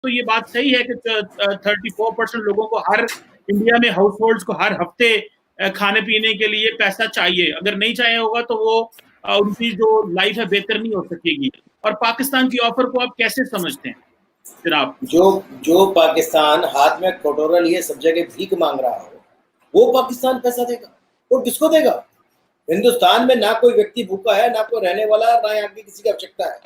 तो ये बात सही है कि 34% लोगों को हर इंडिया में हाउस होल्ड्स को हर हफ्ते खाने पीने के लिए पैसा चाहिए। अगर नहीं चाहिए होगा तो वो उनकी जो लाइफ है बेहतर नहीं हो सकेगी। और पाकिस्तान की ऑफर को आप कैसे समझते हैं जनाब? जो पाकिस्तान हाथ में कटोरा लिए सब जगह भीख मांग रहा हो, वो पाकिस्तान पैसा देगा? वो किसको देगा? हिंदुस्तान में ना कोई व्यक्ति भूखा है, ना कोई रहने वाला है, ना यहाँ की किसी की आवश्यकता है।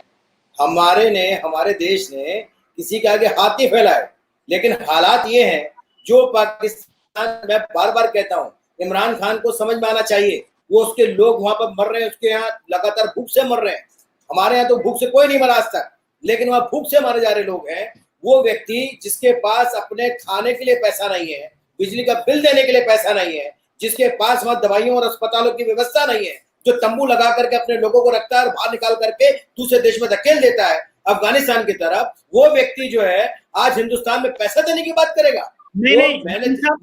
हमारे देश ने किसी के आगे हाथ नहीं फैलाए, लेकिन हालात ये हैं जो पाकिस्तान, मैं बार बार कहता हूँ, इमरान खान को समझ में आना चाहिए। वो उसके लोग वहां पर मर रहे हैं, उसके यहाँ लगातार भूख से मर रहे हैं। हमारे यहाँ तो भूख से कोई नहीं मरा आज तक, लेकिन वहां भूख से मारे जा रहे लोग हैं। वो व्यक्ति जिसके पास अपने खाने के लिए पैसा नहीं है, बिजली का बिल देने के लिए पैसा नहीं है, जिसके पास वहां दवाइयों और अस्पतालों की व्यवस्था नहीं है, जो तंबू लगा करके अपने लोगों को रखता है और बाहर निकाल करके दूसरे देश में धकेल देता है अफगानिस्तान की तरफ, वो व्यक्ति जो है आज हिंदुस्तान में पैसा देने की बात करेगा? नहीं,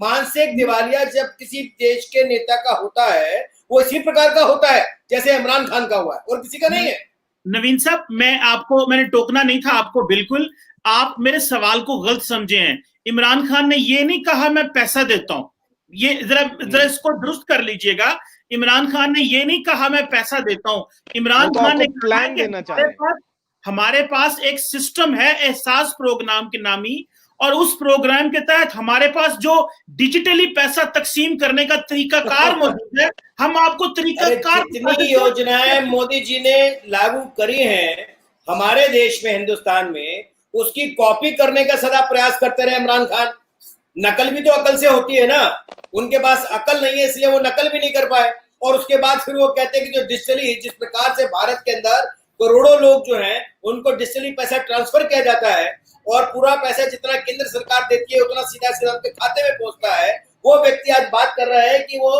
मानसिक दिवालिया जब किसी देश के नेता का होता है, वो इसी प्रकार का होता है जैसे इमरान खान का हुआ है, और किसी का नहीं है। नवीन साहब, मैंने टोकना नहीं था आपको, बिल्कुल आप मेरे सवाल को गलत समझे हैं। इमरान खान ने ये नहीं कहा मैं पैसा देता हूं, ये जरा इसको दुरुस्त कर लीजिएगा। इमरान खान ने ये नहीं कहा मैं पैसा देता हूं। इमरान खान ने प्लान देना चाहे। हमारे पास एक सिस्टम है एहसास प्रोग्राम के नामी, और उस प्रोग्राम के तहत हमारे पास जो डिजिटली पैसा तकसीम करने का तरीकाकार मौजूद है। हम आपको तरीकाकार, जितनी योजनाएं मोदी जी ने लागू करी हैं हमारे देश में, हिंदुस्तान में, उसकी कॉपी करने का सदा प्रयास करते रहे इमरान खान। नकल भी तो अकल से होती है ना, उनके पास अकल नहीं है इसलिए वो नकल भी नहीं कर पाए। और उसके बाद फिर वो कहते हैं कि जो डिजिटली, जिस प्रकार से भारत के अंदर करोड़ों लोग जो हैं उनको डिजिटली पैसा ट्रांसफर किया जाता है और पूरा पैसा जितना केंद्र सरकार देती है उतना सीधा सीधा उनके खाते में पहुंचता है, वो व्यक्ति आज बात कर रहा है कि वो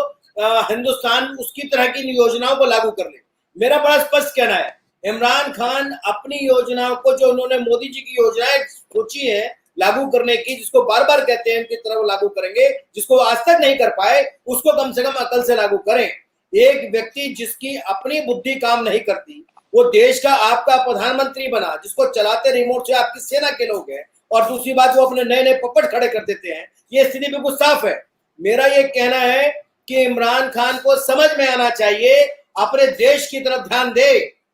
हिंदुस्तान उसकी तरह की योजनाओं को लागू कर ले। मेरा बड़ा स्पष्ट कहना है, इमरान खान अपनी योजनाओं को, जो उन्होंने मोदी जी की योजनाएं सोची है लागू करने की, जिसको बार बार कहते हैं उनकी तरह लागू करेंगे, जिसको आज तक नहीं कर पाए, उसको कम से कम अकल से लागू करें। एक व्यक्ति जिसकी अपनी बुद्धि काम नहीं करती, वो देश का आपका प्रधानमंत्री बना, जिसको चलाते रिमोट से आपकी सेना के लोग हैं, और दूसरी बात वो अपने नए नए पपट खड़े कर देते हैं। ये स्थिति बिल्कुल साफ है। मेरा ये कहना है कि इमरान खान को समझ में आना चाहिए, अपने देश की तरफ ध्यान दे,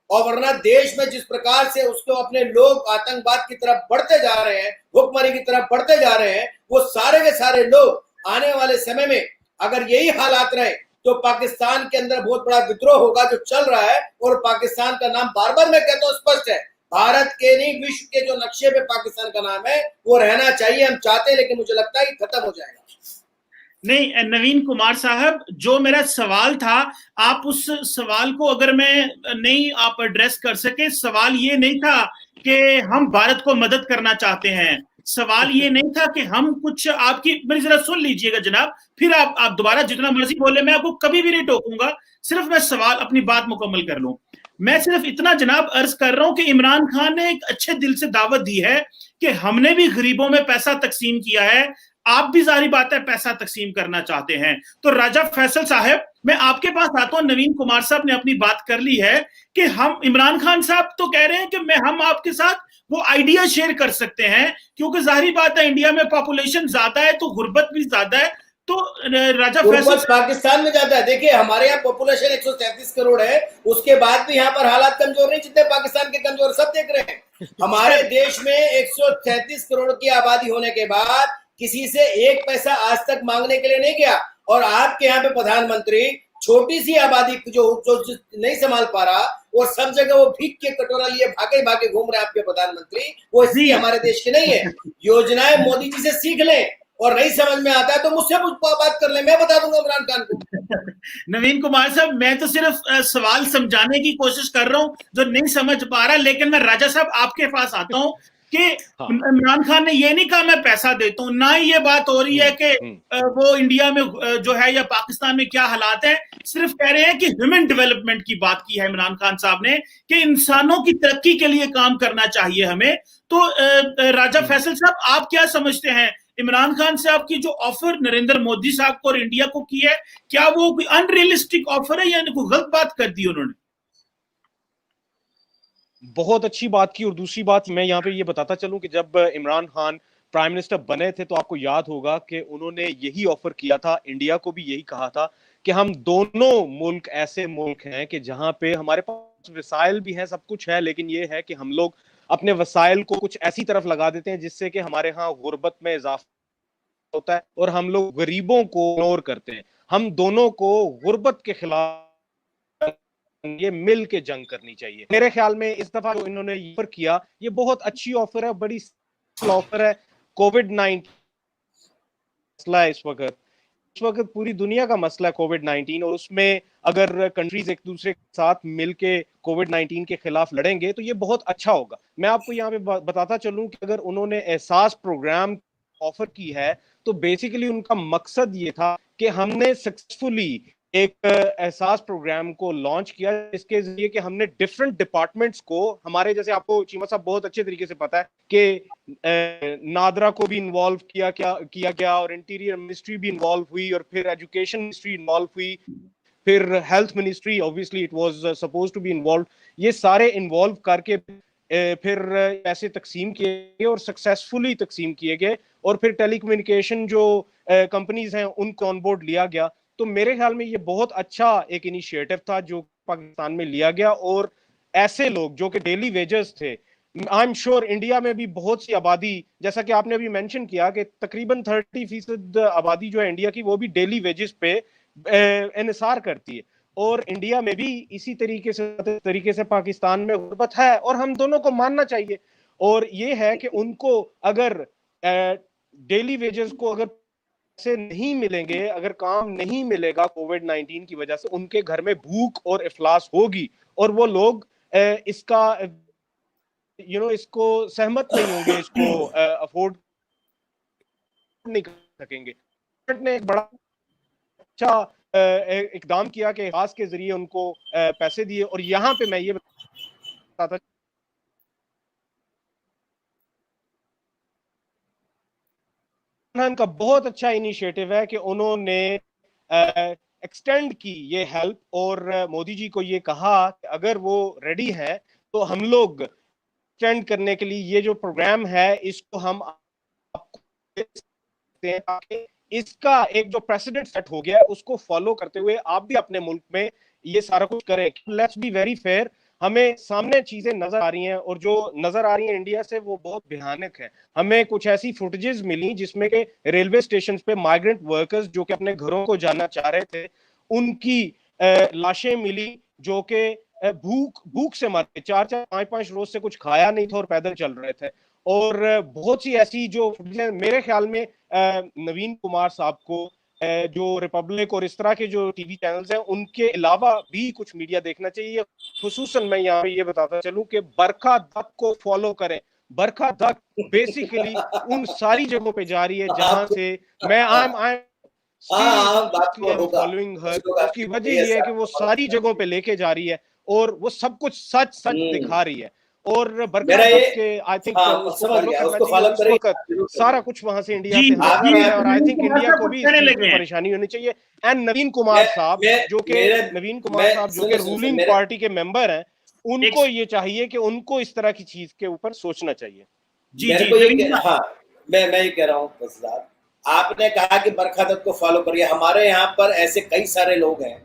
और वरना देश में जिस प्रकार से उसको अपने लोग आतंकवाद की तरफ बढ़ते जा रहे हैं, भुखमरी की तरफ बढ़ते जा रहे हैं, वो सारे के सारे लोग आने वाले समय में अगर यही हालात रहे तो पाकिस्तान के अंदर बहुत बड़ा विद्रोह होगा जो चल रहा है। और पाकिस्तान का नाम बार बार मैं कहता हूँ स्पष्ट है, भारत के नहीं विश्व के जो नक्शे पे पाकिस्तान का नाम है वो रहना चाहिए। हम चाहते हैं, लेकिन मुझे लगता है कि खत्म हो जाएगा। नहीं नवीन कुमार साहब, जो मेरा सवाल था, आप उस सवाल को अगर मैं नहीं आप एड्रेस कर सके, सवाल ये नहीं था कि हम भारत को मदद करना चाहते हैं, सवाल ये नहीं था कि हम कुछ आपकी, मेरी जरा सुन लीजिएगा जनाब, फिर आप दोबारा जितना मर्जी बोले, मैं आपको कभी भी नहीं टोकूंगा, सिर्फ मैं सवाल अपनी बात मुकम्मल कर लूं। मैं सिर्फ इतना जनाब अर्ज कर रहा हूं कि इमरान खान ने एक अच्छे दिल से दावत दी है कि हमने भी गरीबों में पैसा तकसीम किया है, आप भी जाहिर बात है पैसा तकसीम करना चाहते हैं। तो राजा फैसल साहब, मैं आपके पास आता हूं। नवीन कुमार साहब ने अपनी बात कर ली है कि हम, इमरान खान साहब तो कह रहे हैं कि हम आपके साथ वो आइडिया शेयर कर सकते हैं, क्योंकि जाहिर बात है इंडिया में पॉपुलेशन ज्यादा है तो गुर्बत भी ज्यादा है। तो राजा फैसल, पाकिस्तान में ज्यादा है। देखिए हमारे यहाँ पॉपुलेशन 133 करोड़ है, उसके बाद भी यहाँ पर हालात कमजोर नहीं, जितने पाकिस्तान के कमजोर, सब देख रहे हैं। हमारे देश में 133 करोड़ की आबादी होने के बाद किसी से एक पैसा आज तक मांगने के लिए नहीं गया। और आपके यहाँ पे प्रधानमंत्री छोटी सी आबादी जो नहीं संभाल पा रहा, और सब जगह वो भीख के कटोरा लिए भागे भागे घूम रहे आपके प्रधानमंत्री, वो इसलिए हमारे देश के नहीं है। योजनाएं मोदी जी से सीख लें, और नहीं समझ में आता है तो मुझसे बात कर ले, मैं बता दूंगा इमरान खान को। नवीन कुमार साहब, मैं तो सिर्फ सवाल समझाने की कोशिश कर रहा हूं जो नहीं समझ पा रहा, लेकिन मैं राजा साहब आपके पास आता हूं कि इमरान खान ने ये नहीं कहा मैं पैसा देता हूं, ना ही ये बात हो रही है कि वो इंडिया में जो है या पाकिस्तान में क्या हालात है, सिर्फ कह रहे हैं कि ह्यूमन डेवलपमेंट की बात की है इमरान खान साहब ने कि इंसानों की तरक्की के लिए काम करना चाहिए हमें। तो राजा फैसल साहब, आप क्या समझते हैं, इमरान खान साहब की जो ऑफर नरेंद्र मोदी साहब को और इंडिया को की है, क्या वो कोई अनरियलिस्टिक ऑफर है या कोई गलत बात कर दी उन्होंने? बहुत अच्छी बात की। और दूसरी बात मैं यहाँ पे ये बताता चलूं कि जब इमरान खान प्राइम मिनिस्टर बने थे तो आपको याद होगा कि उन्होंने यही ऑफर किया था, इंडिया को भी यही कहा था कि हम दोनों मुल्क ऐसे मुल्क हैं कि जहां पे हमारे पास वसाइल भी हैं, सब कुछ है, लेकिन ये है कि हम लोग अपने वसाइल को कुछ ऐसी तरफ लगा देते हैं जिससे कि हमारे यहाँ गुर्बत में इजाफा होता है और हम लोग गरीबों को इग्नोर करते हैं। हम दोनों को गुर्बत के खिलाफ ये मिल के जंग करनी चाहिए। मेरे ख्याल में इस दफा जो इन्होंने ऑफर किया ये बहुत अच्छी ऑफर है, बड़ी ऑफर है। कोविड-19 मसला है इस वक्त पूरी दुनिया का मसला है कोविड-19, और उसमें अगर कंट्रीज एक दूसरे के साथ मिलके कोविड-19 के खिलाफ लड़ेंगे तो ये बहुत अच्छा होगा। मैं आपको यहाँ पे बताता चलूं कि अगर उन्होंने एहसास प्रोग्राम ऑफर की है तो बेसिकली उनका मकसद ये था कि हमने सक्सेसफुली एक एहसास प्रोग्राम को लॉन्च किया जिसके जरिए कि हमने डिफरेंट डिपार्टमेंट्स को, हमारे जैसे आपको चीमा साहब बहुत अच्छे तरीके से पता है कि नादरा को भी इन्वॉल्व किया गया और इंटीरियर मिनिस्ट्री भी इन्वॉल्व हुई और फिर एजुकेशन मिनिस्ट्री इन्वॉल्व हुई, फिर health ministry obviously it was suppose to be involve. ये सारे इन्वॉल्व करके फिर पैसे तकसीम किए गए और सक्सेसफुली तकसीम किए गए, और फिर टेलीकम्युनिकेशन जो कंपनीज हैं उनको ऑन बोर्ड लिया गया। तो मेरे ख्याल में ये बहुत अच्छा एक इनिशिएटिव था जो पाकिस्तान में लिया गया। और ऐसे लोग जो कि डेली वेजर्स थे, आई एम श्योर इंडिया में भी बहुत सी आबादी, जैसा कि आपने अभी मेंशन किया कि तकरीबन 30% आबादी जो है इंडिया की वो भी डेली वेजेस पे इन्हिसार करती है, और इंडिया में भी इसी तरीके से पाकिस्तान में गुर्बत है और हम दोनों को मानना चाहिए। और ये है कि उनको अगर डेली वेजेस को अगर से नहीं मिलेंगे, अगर काम नहीं मिलेगा कोविड-19 की वजह से, उनके घर में भूख और इफलास होगी और वो लोग इसका इसको सहमत नहीं होंगे, इसको अफोर्ड नहीं कर सकेंगे। ने एक बड़ा अच्छा इकदाम किया कि खास के जरिए उनको पैसे दिए। और यहाँ पे मैं ये बताता का बहुत अच्छा इनिशिएटिव है कि उन्होंने एक्सटेंड की ये हेल्प, और मोदी जी को ये कहा कि अगर वो रेडी है तो हम लोग एक्सटेंड करने के लिए ये जो प्रोग्राम है इसको हम आपको देते हैं, ताकि इसका एक जो प्रेसिडेंट सेट हो गया है उसको फॉलो करते हुए आप भी अपने मुल्क में ये सारा कुछ करें। लेट्स बी वेरी फेयर, हमें सामने चीजें नजर आ रही हैं और जो नजर आ रही हैं इंडिया से वो बहुत भयानक है। हमें कुछ ऐसी फुटेजेस मिली जिसमें कि रेलवे स्टेशन पे माइग्रेंट वर्कर्स जो कि अपने घरों को जाना चाह रहे थे, उनकी लाशें मिली जो कि भूख भूख से मर गए, 4-4 5-5 रोज से कुछ खाया नहीं था और पैदल चल रहे थे। और बहुत सी ऐसी जो मेरे ख्याल में नवीन कुमार साहब को जो रिपब्लिक और इस तरह के जो टीवी चैनल्स हैं उनके अलावा भी कुछ मीडिया देखना चाहिए। खुसूसन मैं यहाँ पे ये बताता चलूं कि बरखा दत्त को फॉलो करें। बरखा दत्त बेसिकली उन सारी जगहों पे जा रही है जहां से मैं आई एम फॉलोइंग हर। उसकी वजह ये है कि वो सारी जगहों पे लेके जा रही है और वो सब कुछ सच सच दिखा रही है। और बरखा दत्त के आई थिंक उसको फॉलो करना चाहिए। सारा कुछ वहां से इंडिया से आ रहा है और आई थिंक इंडिया को भी इस चीज में परेशानी होनी चाहिए। एंड नवीन कुमार साहब जो कि रूलिंग पार्टी के मेंबर हैं, उनको ये चाहिए कि उनको इस तरह की चीज के ऊपर सोचना चाहिए। मैं ये कह रहा हूँ, आपने कहा कि बरखा दत्त को फॉलो करिए। हमारे यहाँ पर ऐसे कई सारे लोग हैं,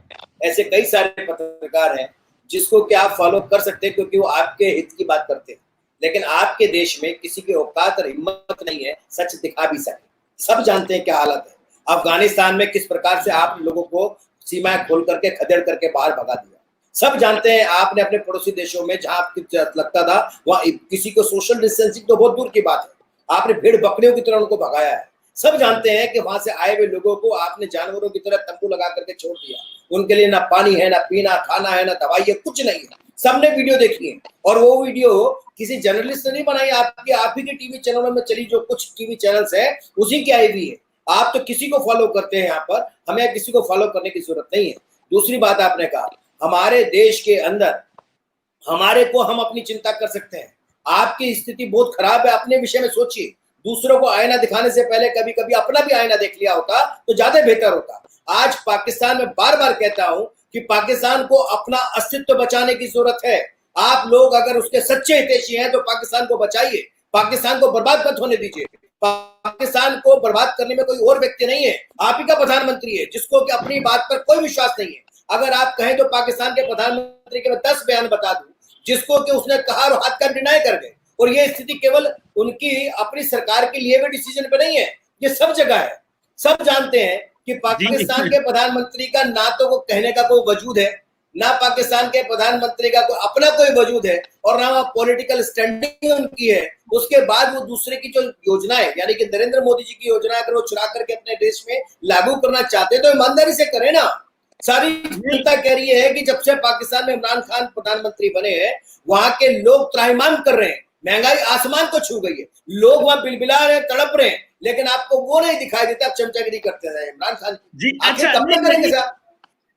ऐसे कई सारे पत्रकार हैं जिसको कि आप फॉलो कर सकते हैं क्योंकि वो आपके हित की बात करते हैं। लेकिन आपके देश में किसी की औकात और हिम्मत नहीं है सच दिखा भी सके। सब जानते हैं क्या हालत है अफगानिस्तान में, किस प्रकार से आप लोगों को सीमाएं खोल करके खदेड़ करके बाहर भगा दिया। सब जानते हैं आपने अपने पड़ोसी देशों में जहां आपको लगता था वहां किसी को सोशल डिस्टेंसिंग तो बहुत दूर की बात है, आपने भेड़ बकरियों की तरह उनको भगाया है। सब जानते हैं कि वहां से आए हुए लोगों को आपने जानवरों की तरह तंबू लगा करके छोड़ दिया। उनके लिए ना पानी है, ना पीना, खाना है, ना दवाई है, कुछ नहीं है। सबने वीडियो देखी है और वो वीडियो किसी जर्नलिस्ट ने नहीं बनाई, आपकी आप ही के टीवी चैनलों में चली जो कुछ टीवी चैनल्स है उसी की आई हुई है। आप तो किसी को फॉलो करते हैं, यहाँ पर हमें किसी को फॉलो करने की जरूरत नहीं है। दूसरी बात आपने कहा हमारे देश के अंदर हमारे को हम अपनी चिंता कर सकते हैं। आपकी स्थिति बहुत खराब है, अपने विषय में सोचिए। दूसरों को आईना दिखाने से पहले कभी कभी अपना भी आईना देख लिया होता तो ज्यादा बेहतर होता। आज पाकिस्तान में बार बार कहता हूं कि पाकिस्तान को अपना अस्तित्व बचाने की जरूरत है। आप लोग अगर उसके सच्चे हितैषी हैं तो पाकिस्तान को बचाइए, पाकिस्तान को बर्बाद मत होने दीजिए। पाकिस्तान को बर्बाद करने में कोई और व्यक्ति नहीं है, आप ही का प्रधानमंत्री है जिसको कि अपनी बात पर कोई विश्वास नहीं है। अगर आप कहें तो पाकिस्तान के प्रधानमंत्री के मैं 10 बयान बता दूं जिसको कि उसने कहा और हाथ का डिनाई कर गए, और ये स्थिति केवल उनकी अपनी सरकार के लिए भी डिसीजन पे नहीं है, ये सब जगह है। सब जानते हैं कि पाकिस्तान के प्रधानमंत्री का ना तो वो कहने का कोई वजूद है, ना पाकिस्तान के प्रधानमंत्री का कोई अपना कोई वजूद है, और ना पॉलिटिकल स्टैंडिंग उनकी है। उसके बाद वो दूसरे की जो योजना है, यानी कि नरेंद्र मोदी जी की योजना अगर वो चुरा करके अपने देश में लागू करना चाहते हैं तो ईमानदारी से करें ना। सारी जनता कह रही है कि जब से पाकिस्तान में इमरान खान प्रधानमंत्री बने हैं वहां के लोग त्राहिमाम कर रहे हैं, महंगाई आसमान को छू गई है, लोग वहां बिलबिला रहे हैं, तड़प रहे हैं, लेकिन आपको वो नहीं दिखाई देता। आप चमचागिरी करते रहे इमरान खान जी। अच्छा, कब तक करेंगे साहब?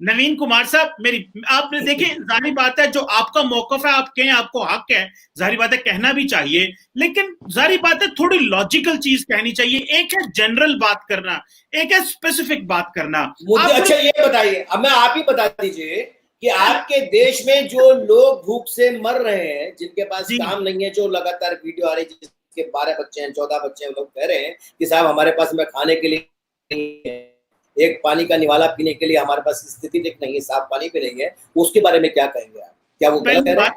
नवीन कुमार साहब, मेरी आपने देखिए, जाहिर बात है जो आपका मौकफ है आप कहें, आपको हक है, जाहिर बात है कहना भी चाहिए, लेकिन जाहिर बात है थोड़ी लॉजिकल चीज कहनी चाहिए। एक है जनरल बात करना, एक है स्पेसिफिक बात करना। मुझे अच्छा ये बताइए, अब मैं आप ही बता दीजिए कि आपके देश में जो लोग भूख से मर रहे हैं, जिनके पास काम नहीं है, जो लगातार वीडियो आ रही है जिसके 12 बच्चे हैं, 14 बच्चे हैं, लोग कह रहे हैं कि साहब हमारे पास में खाने के लिए नहीं है, एक पानी का निवाला पीने के लिए हमारे पास स्थिति तक नहीं है, साफ पानी भी नहीं है, उसके बारे में क्या कहेंगे आप? क्या वो गलत है?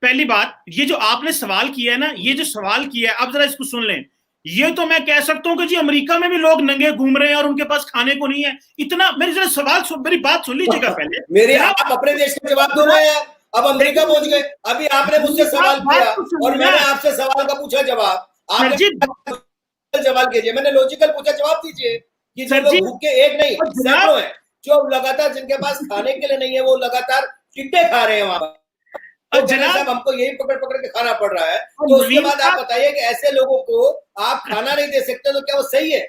पहली बात, ये जो आपने सवाल किया है ना, ये जो सवाल किया है, आप जरा इसको सुन लें। ये तो मैं कह सकता हूं कि जी अमेरिका में भी लोग नंगे घूम रहे हैं और उनके पास खाने को नहीं है। इतना मेरी जरा सवाल मेरी बात सुन लीजिएगा पहले। मेरे आप अपने देश का जवाब दो रहे हैं, अब अमेरिका पहुंच गए। अभी आपने मुझसे सवाल किया और मैंने आपसे सवाल का पूछा जवाब, आपने सवाल कीजिए, मैंने लॉजिकल पूछा, जवाब दीजिए कि जो लोग भूखे एक नहीं सैकड़ों हैं जो लगातार जिनके पास खाने के लिए नहीं है, वो लगातार टिड्डे खा रहे हैं वहां पर। तो जनाब हमको यही पकड़ पकड़ के खाना पड़ रहा है। तो उसके बाद आप बताइए कि ऐसे लोगों को आप खाना नहीं दे सकते तो क्या वो सही है?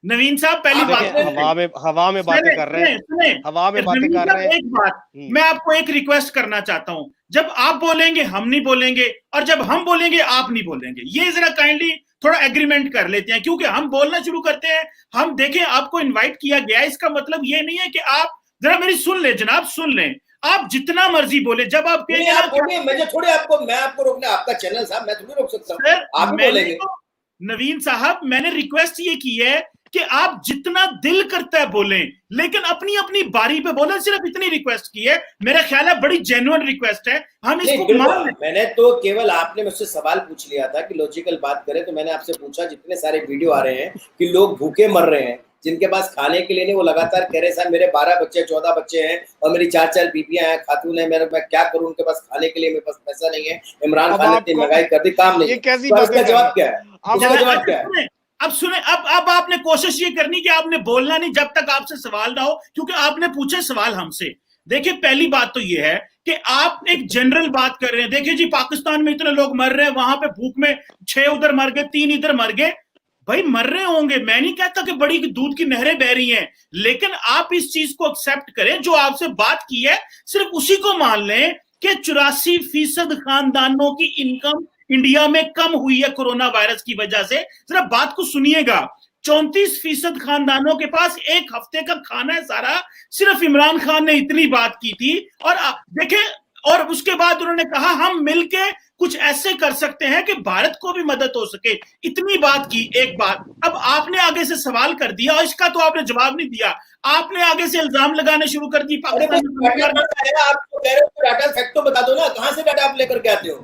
नवीन साहब, पहली बात, हवा में बातें कर रहे हैं, हवा में बातें कर रहे हैं। एक बात मैं आपको एक रिक्वेस्ट करना चाहता हूं, जब आप बोलेंगे हम नहीं बोलेंगे, और जब हम बोलेंगे आप नहीं बोलेंगे, ये जरा काइंडली थोड़ा एग्रीमेंट कर लेते हैं, क्योंकि हम बोलना शुरू करते हैं। हम देखें, आपको इनवाइट किया गया है, इसका मतलब ये नहीं है कि आप जरा मेरी सुन ले जनाब, सुन लें, आप जितना मर्जी बोले। जब आप कहेंगे आप बोलिए, मैं आपको रोकना, आपका चैनल साहब, मैं थोड़ी रोक सकता हूं, आप बोलेंगे। नवीन साहब, मैंने रिक्वेस्ट ये की है कि आप जितना दिल करता है बोलें, लेकिन अपनी अपनी बारी पे बोलें, सिर्फ इतनी रिक्वेस्ट की है। मेरा ख्याल है बड़ी जेन्युइन रिक्वेस्ट है, हम इसको मान लें। मैंने तो केवल, आपने मुझसे सवाल पूछ लिया था कि लॉजिकल बात करें, तो मैंने आपसे पूछा, जितने सारे वीडियो आ रहे हैं कि लोग भूखे मर रहे हैं, जिनके पास खाने के लिए नहीं, वो लगातार कह रहे साहब मेरे 12 बच्चे 14 बच्चे हैं और मेरी 4 बीबियां हैं, खातून है, मैं क्या करूं, उनके पास खाने के लिए मेरे पास पैसा नहीं है, इमरान खान ने इतनी महंगाई कर दी, काम नहीं। इसका जवाब क्या है? इसका जवाब क्या है? अब सुने, अब आपने कोशिश ये करनी कि आपने बोलना नहीं जब तक आपसे सवाल ना हो, क्योंकि आपने पूछे सवाल हमसे। देखिए, पहली बात तो ये है कि आप एक जनरल बात कर रहे हैं। देखिए जी, पाकिस्तान में इतने लोग मर रहे हैं, वहां पे भूख में 6 उधर मर गए, 3 इधर मर गए। भाई मर रहे होंगे, मैं नहीं कहता कि बड़ी दूध की नहरें बह रही हैं, लेकिन आप इस चीज को एक्सेप्ट करें, जो आपसे बात की है सिर्फ उसी को मान लें कि 84% खानदानों की इनकम इंडिया में कम हुई है कोरोना वायरस की वजह से। जरा बात को सुनिएगा, 34% खानदानों के पास एक हफ्ते का खाना है सारा। सिर्फ इमरान खान ने इतनी बात की थी, और देखें, और उसके बाद उन्होंने कहा हम मिलके कुछ ऐसे कर सकते हैं कि भारत को भी मदद हो सके। इतनी बात की, एक बात। अब आपने आगे से सवाल कर दिया और इसका तो आपने जवाब नहीं दिया, आपने आगे से इल्जाम लगाने शुरू कर दी। पाकिस्तान आप कह रहे हो डाटा फैक्ट तो बता दो ना, कहां से डाटा आप लेकर के आते हो?